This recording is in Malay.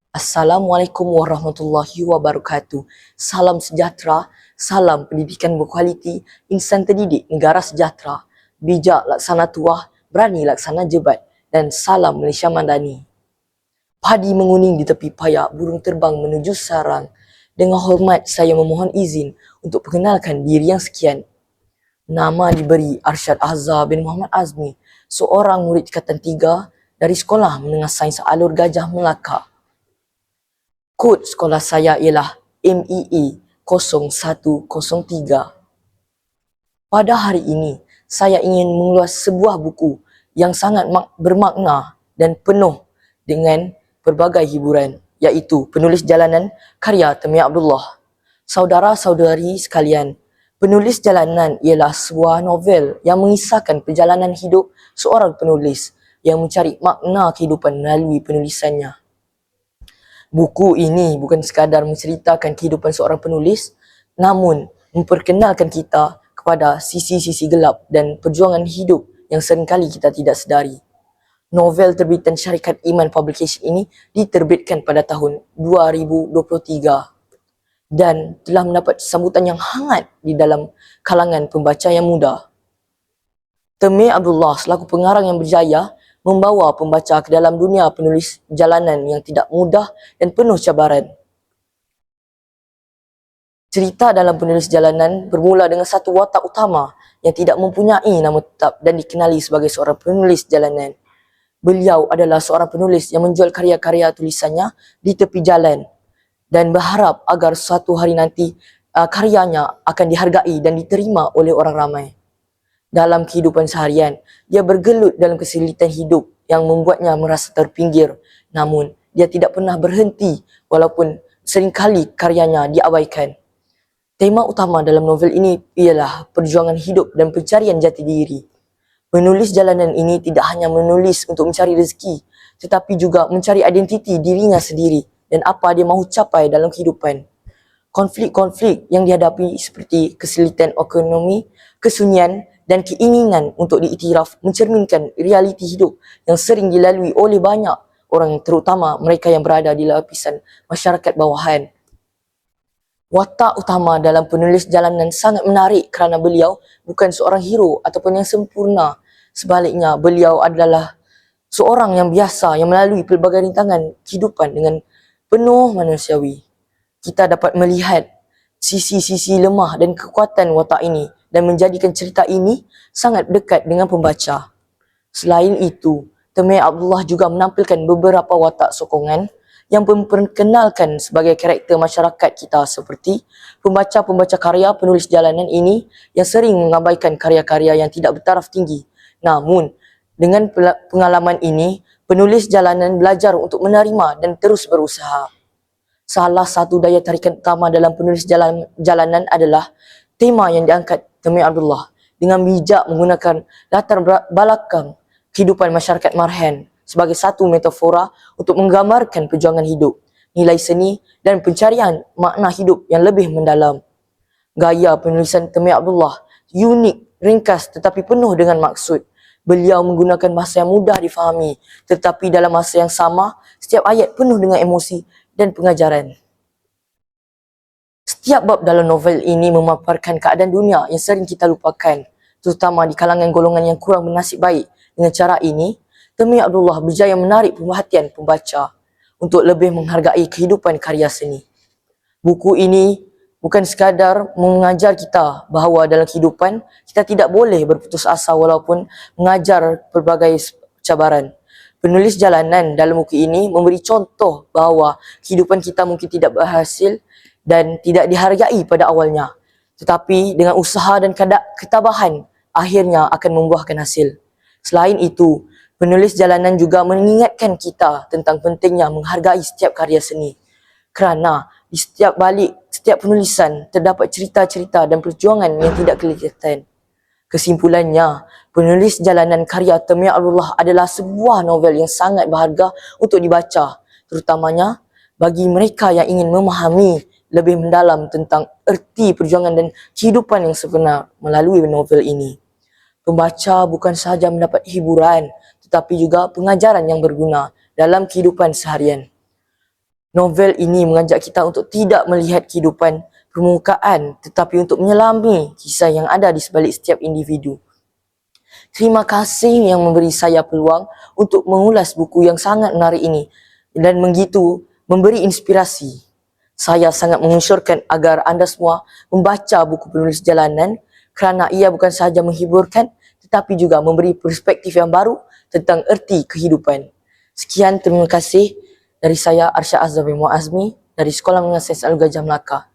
Assalamualaikum warahmatullahi wabarakatuh. Salam sejahtera, salam pendidikan berkualiti, insan terdidik negara sejahtera, bijak laksana tuah, berani laksana jebat, dan salam Malaysia Madani. Padi menguning di tepi payak, burung terbang menuju sarang. Dengan hormat saya memohon izin untuk perkenalkan diri yang sekian. Nama diberi Arsyad Azhar bin Muhammad Azmi, seorang murid tingkatan 3 dari Sekolah Menengah Sains Alur Gajah Melaka. Kod sekolah saya ialah MEE 0103. Pada hari ini, saya ingin mengulas sebuah buku yang sangat bermakna dan penuh dengan pelbagai hiburan, iaitu Penulis Jalanan karya Temi Abdullah. Saudara-saudari sekalian, Penulis Jalanan ialah sebuah novel yang mengisahkan perjalanan hidup seorang penulis yang mencari makna kehidupan melalui penulisannya. Buku ini bukan sekadar menceritakan kehidupan seorang penulis, namun memperkenalkan kita kepada sisi-sisi gelap dan perjuangan hidup yang seringkali kita tidak sedari. Novel terbitan syarikat Iman Publication ini diterbitkan pada tahun 2023 dan telah mendapat sambutan yang hangat di dalam kalangan pembaca yang muda. Temi Abdullah selaku pengarang yang berjaya membawa pembaca ke dalam dunia penulis jalanan yang tidak mudah dan penuh cabaran. Cerita dalam Penulis Jalanan bermula dengan satu watak utama yang tidak mempunyai nama tetap dan dikenali sebagai seorang penulis jalanan. Beliau adalah seorang penulis yang menjual karya-karya tulisannya di tepi jalan dan berharap agar suatu hari nanti karyanya akan dihargai dan diterima oleh orang ramai. Dalam kehidupan seharian, dia bergelut dalam kesulitan hidup yang membuatnya merasa terpinggir. Namun, dia tidak pernah berhenti walaupun seringkali karyanya diabaikan. Tema utama dalam novel ini ialah perjuangan hidup dan pencarian jati diri. Penulis jalanan ini tidak hanya menulis untuk mencari rezeki, tetapi juga mencari identiti dirinya sendiri dan apa dia mahu capai dalam kehidupan. Konflik-konflik yang dihadapi seperti kesulitan ekonomi, kesunyian, dan keinginan untuk diiktiraf mencerminkan realiti hidup yang sering dilalui oleh banyak orang, terutama mereka yang berada di lapisan masyarakat bawahan. Watak utama dalam Penulis Jalanan sangat menarik kerana beliau bukan seorang hero ataupun yang sempurna. Sebaliknya, beliau adalah seorang yang biasa yang melalui pelbagai rintangan kehidupan dengan penuh manusiawi. Kita dapat melihat sisi-sisi lemah dan kekuatan watak ini dan menjadikan cerita ini sangat dekat dengan pembaca. Selain itu, Temi Abdullah juga menampilkan beberapa watak sokongan yang memperkenalkan sebagai karakter masyarakat kita seperti pembaca-pembaca karya penulis jalanan ini yang sering mengabaikan karya-karya yang tidak bertaraf tinggi. Namun, dengan pengalaman ini, penulis jalanan belajar untuk menerima dan terus berusaha. Salah satu daya tarikan utama dalam Penulis Jalanan adalah tema yang diangkat Temi Abdullah dengan bijak menggunakan latar belakang kehidupan masyarakat marhan sebagai satu metafora untuk menggambarkan perjuangan hidup, nilai seni dan pencarian makna hidup yang lebih mendalam. Gaya penulisan Temi Abdullah unik, ringkas tetapi penuh dengan maksud. Beliau menggunakan bahasa yang mudah difahami, tetapi dalam masa yang sama, setiap ayat penuh dengan emosi dan pengajaran. Setiap bab dalam novel ini memaparkan keadaan dunia yang sering kita lupakan, terutama di kalangan golongan yang kurang bernasib baik. Dengan cara ini, Temi Abdullah berjaya menarik perhatian pembaca untuk lebih menghargai kehidupan karya seni. Buku ini bukan sekadar mengajar kita bahawa dalam kehidupan kita tidak boleh berputus asa walaupun mengajar pelbagai cabaran. Penulis Jalanan dalam buku ini memberi contoh bahawa kehidupan kita mungkin tidak berhasil dan tidak dihargai pada awalnya, tetapi dengan usaha dan ketabahan akhirnya akan membuahkan hasil. Selain itu, Penulis Jalanan juga mengingatkan kita tentang pentingnya menghargai setiap karya seni, kerana di setiap balik setiap penulisan terdapat cerita-cerita dan perjuangan yang tidak kelihatan. Kesimpulannya, Penulis Jalanan karya Temi Abdullah adalah sebuah novel yang sangat berharga untuk dibaca, terutamanya bagi mereka yang ingin memahami lebih mendalam tentang erti perjuangan dan kehidupan yang sebenar melalui novel ini. Pembaca bukan sahaja mendapat hiburan, tetapi juga pengajaran yang berguna dalam kehidupan seharian. Novel ini mengajak kita untuk tidak melihat kehidupan permukaan tetapi untuk menyelami kisah yang ada di sebalik setiap individu. Terima kasih yang memberi saya peluang untuk mengulas buku yang sangat menarik ini dan begitu memberi inspirasi. Saya sangat mengusulkan agar anda semua membaca buku penulis jalanan kerana ia bukan sahaja menghiburkan tetapi juga memberi perspektif yang baru tentang erti kehidupan. Sekian, terima kasih dari saya Arsyad Azhar bin Muazmi dari Sekolah Menengah Sains Alur Gajah Melaka.